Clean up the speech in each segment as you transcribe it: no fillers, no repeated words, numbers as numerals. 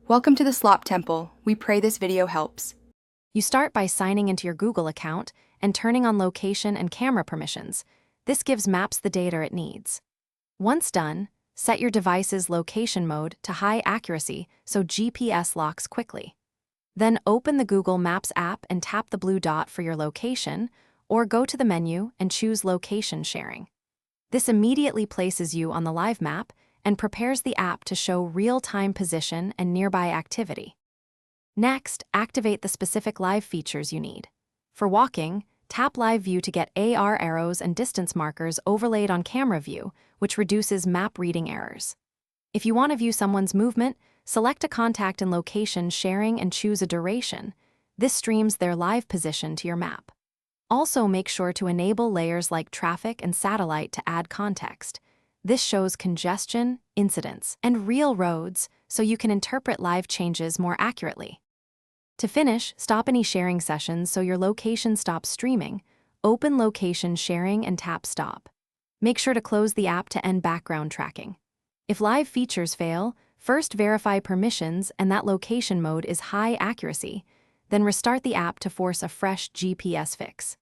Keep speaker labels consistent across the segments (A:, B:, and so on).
A: Welcome to the Slop Temple. We pray this video helps.
B: You start by signing into your Google account and turning on location and camera permissions. This gives Maps the data it needs. Once done, set your device's location mode to high accuracy so GPS locks quickly. Then open the Google Maps app and tap the blue dot for your location, or go to the menu and choose Location Sharing. This immediately places you on the live map and prepares the app to show real-time position and nearby activity. Next, activate the specific live features you need. For walking, tap Live View to get AR arrows and distance markers overlaid on camera view, which reduces map reading errors. If you want to view someone's movement, select a contact in Location Sharing and choose a duration. This streams their live position to your map. Also, make sure to enable layers like traffic and satellite to add context. This shows congestion, incidents, and real roads so you can interpret live changes more accurately. To finish, stop any sharing sessions so your location stops streaming. Open Location Sharing and tap Stop. Make sure to close the app to end background tracking. If live features fail, first verify permissions and that location mode is high accuracy, then restart the app to force a fresh GPS fix.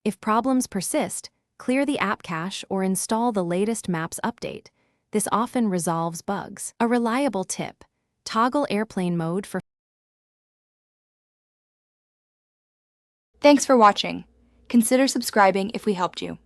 B: If problems persist, clear the app cache or install the latest Maps update. This often resolves bugs. A reliable tip: toggle airplane mode for.
A: Thanks for watching. Consider subscribing if we helped you.